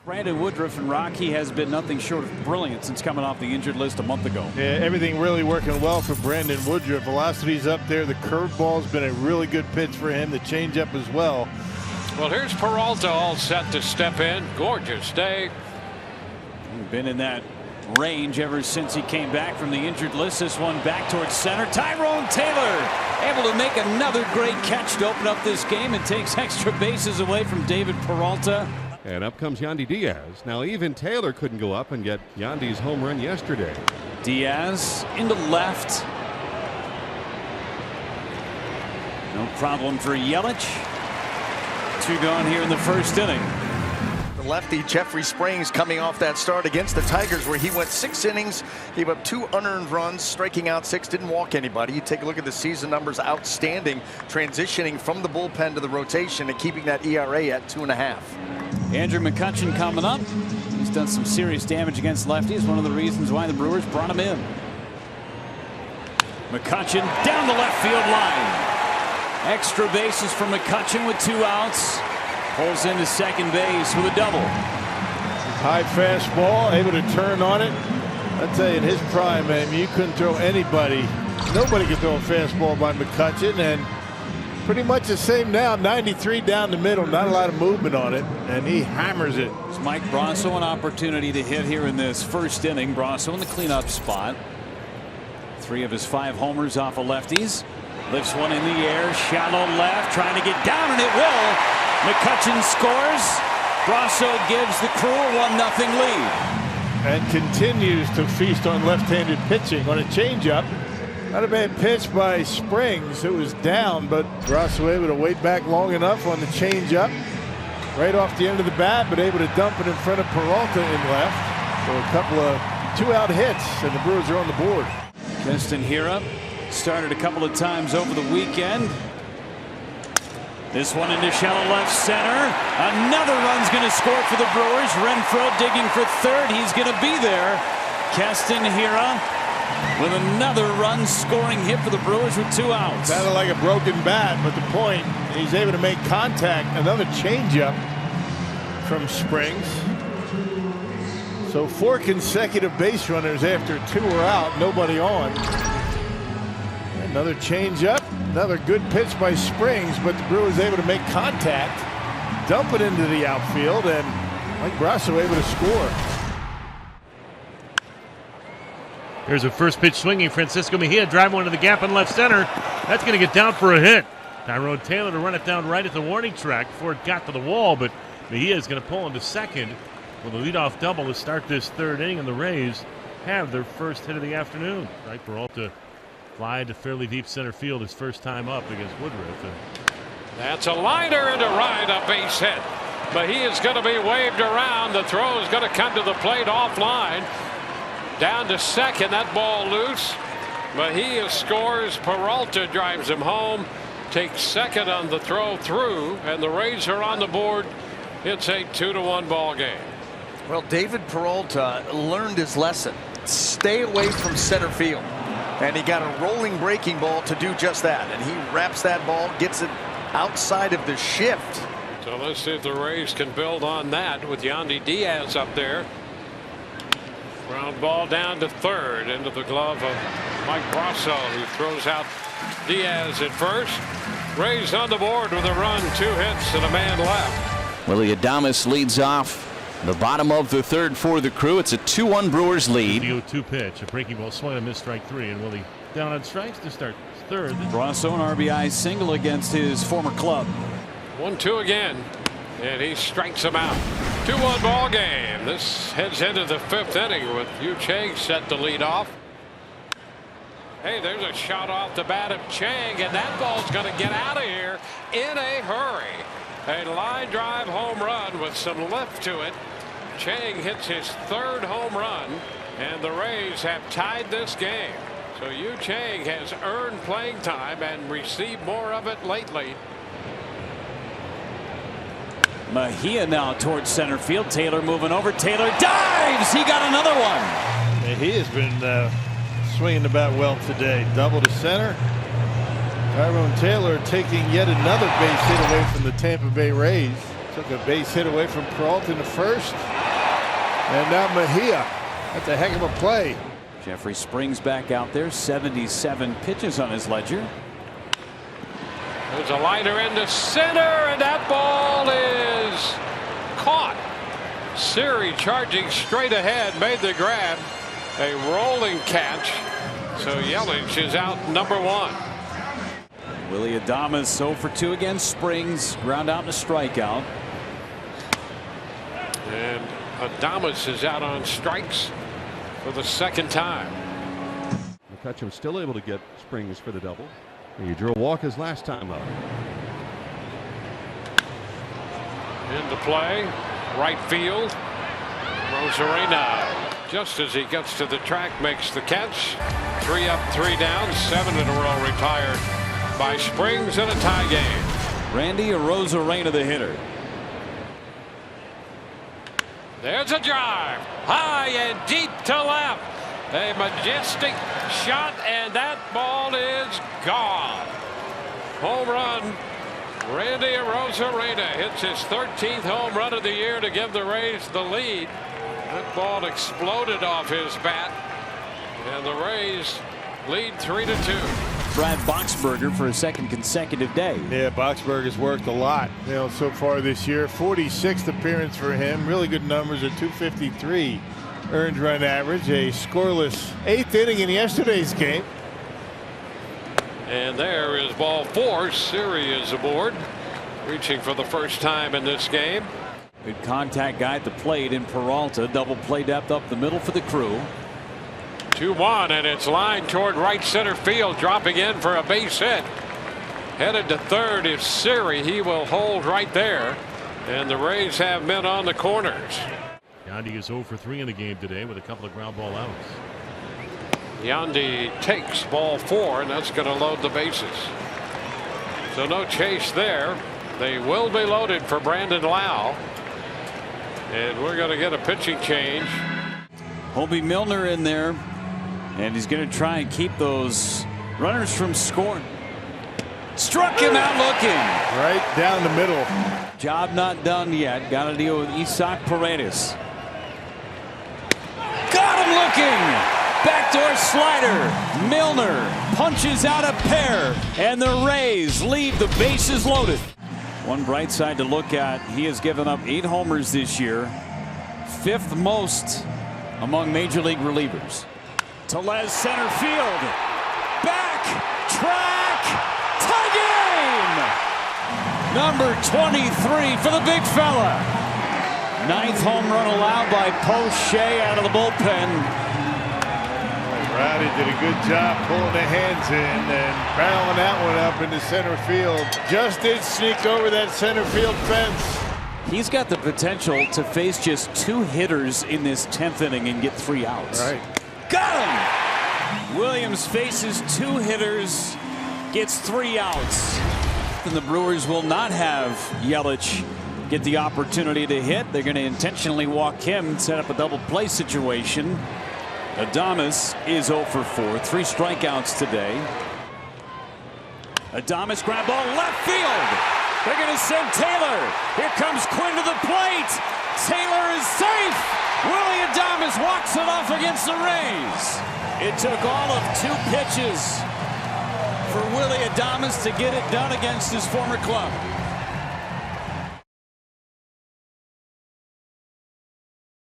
Brandon Woodruff and Rocky has been nothing short of brilliant since coming off the injured list a month ago. Yeah, everything really working well for Brandon Woodruff. Velocity's up there. The curveball's been a really good pitch for him. The changeup as well. Well, here's Peralta all set to step in. Gorgeous day. Been in that range ever since he came back from the injured list. This one back towards center. Tyrone Taylor able to make another great catch to open up this game and takes extra bases away from David Peralta. And up comes Yandy Diaz. Now even Taylor couldn't go up and get Yandy's home run yesterday. Diaz into left. No problem for Yelich. 2 gone here in the first inning. The lefty Jeffrey Springs coming off that start against the Tigers where he went 6 innings, gave up 2 unearned runs, striking out 6, didn't walk anybody. You take a look at the season numbers, outstanding, transitioning from the bullpen to the rotation and keeping that ERA at 2.5. Andrew McCutchen coming up. He's done some serious damage against lefties. One of the reasons why the Brewers brought him in. McCutchen down the left field line. Extra bases for McCutchen with 2 outs. Pulls into second base with a double. High fastball, able to turn on it. I tell you, in his prime, man, you couldn't throw anybody. Nobody could throw a fastball by McCutchen, and pretty much the same now. 93 down the middle, not a lot of movement on it, and he hammers it. It's Mike Brasso an opportunity to hit here in this first inning. Brasso in the cleanup spot. 3 of his 5 homers off of lefties. Lifts one in the air, shallow left, trying to get down, and it will. McCutchen scores. Brasso gives the Crew a 1-0 lead. And continues to feast on left-handed pitching on a changeup. Not a bad pitch by Springs. It was down, but Brasso able to wait back long enough on the changeup. Right off the end of the bat, but able to dump it in front of Peralta in left. So a couple of 2-out hits, and the Brewers are on the board. Keston Hiura started a couple of times over the weekend. This one into shallow left center. Another run's going to score for the Brewers. Renfroe digging for third. He's going to be there. Keston Hiura with another run scoring hit for the Brewers with 2 outs. Sounded like a broken bat, but the point, he's able to make contact. Another changeup from Springs. So 4 consecutive base runners after 2 are out, nobody on. Another changeup, another good pitch by Springs, but the Brewers able to make contact, dump it into the outfield, and Mike Brasso able to score. There's a first pitch swinging. Francisco Mejia drive one to the gap in left center. That's going to get down for a hit. Tyrone Taylor to run it down right at the warning track before it got to the wall, but Mejia is going to pull into second with a leadoff double to start this 3rd inning, and the Rays have their first hit of the afternoon. Right, Peralta fly to fairly deep center field his first time up against Woodruff. That's a liner into right, a base hit. But he is going to be waved around. The throw is going to come to the plate offline. Down to second, that ball loose. But he scores. Peralta drives him home. Takes second on the throw through, and the Rays are on the board. It's a 2-1 ball game. Well, David Peralta learned his lesson. Stay away from center field. And he got a rolling breaking ball to do just that. And he wraps that ball, gets it outside of the shift. So let's see if the Rays can build on that with Yandy Diaz up there. Ground ball down to third into the glove of Mike Brasso, who throws out Diaz at first. Rays on the board with a run, 2 hits, and a man left. Willie Adames leads off the bottom of the 3rd for the Crew. It's a 2-1 Brewers lead. The 0-2 pitch, a breaking ball swung and missed, strike 3, and Willie down on strikes to start 3rd. Brasso an RBI single against his former club. 1-2 again, and he strikes him out. 2-1 ball game. This heads into the 5th inning with Yu Chang set to lead off. Hey, there's a shot off the bat of Chang, and that ball's going to get out of here in a hurry. A line drive home run with some lift to it. Chang hits his 3rd home run, and the Rays have tied this game. So Yu Chang has earned playing time and received more of it lately. Mejia now towards center field. Taylor moving over. Taylor dives. He got another one. He has been swinging the bat well today. Double to center. Tyrone Taylor taking yet another base hit away from the Tampa Bay Rays. Took a base hit away from Peralta in the first. And now Mejia. That's a heck of a play. Jeffrey Springs back out there. 77 pitches on his ledger. There's a liner into center, and that ball is caught. Siri charging straight ahead, made the grab. A rolling catch. So Yelich is out number 1. Willie Adames 0 for 2 against Springs. Ground out and a strikeout. And Adames is out on strikes for the second time. McCutcheon still able to get Springs for the double. He drew a walk his last time up. Into play, right field. Rosarena, just as he gets to the track, makes the catch. 3 up, 3 down, 7 in a row retired by Springs in a tie game. Randy Rosarena, the hitter. There's a drive, high and deep to left. A majestic shot, and that ball is gone. Home run. Randy Rosarena hits his 13th home run of the year to give the Rays the lead. That ball exploded off his bat, and the Rays lead 3-2. Brad Boxberger for a second consecutive day. Yeah, Boxberger's worked a lot, so far this year. 46th appearance for him. Really good numbers at 253 earned run average. A scoreless 8th inning in yesterday's game. And there is ball 4. Siri is aboard, reaching for the first time in this game. Good contact guy at the plate in Peralta. Double play depth up the middle for the Crew. 2-1, and it's lined toward right center field, dropping in for a base hit. Headed to third is Siri. He will hold right there, and the Rays have men on the corners. Yandy is 0 for 3 in the game today with a couple of ground ball outs. Yandy takes ball 4, and that's going to load the bases. So no chase there. They will be loaded for Brandon Lau, and we're going to get a pitching change. Hobie Milner in there, and he's going to try and keep those runners from scoring. Struck him out looking. Right down the middle. Job not done yet. Got to deal with Isaac Paredes. Got him looking. Backdoor slider. Milner punches out a pair, and the Rays leave the bases loaded. One bright side to look at, he has given up 8 homers this year, 5th most among major league relievers. Tellez center field. Back track. Tie game. Number 23 for the big fella. 9th home run allowed by Poche out of the bullpen. Rowdy did a good job pulling the hands in and barreling that one up into center field. Just did sneak over that center field fence. He's got the potential to face just 2 hitters in this 10th inning and get 3 outs. Right. Got him! Williams faces 2 hitters, gets 3 outs. And the Brewers will not have Yelich get the opportunity to hit. They're going to intentionally walk him and set up a double play situation. Adames is 0 for 4. 3 strikeouts today. Adames grab ball left field. They're going to send Taylor. Here comes Quinn to the plate. Taylor is safe. Willie Adames walks it off against the Rays. It took all of 2 pitches for Willie Adames to get it done against his former club.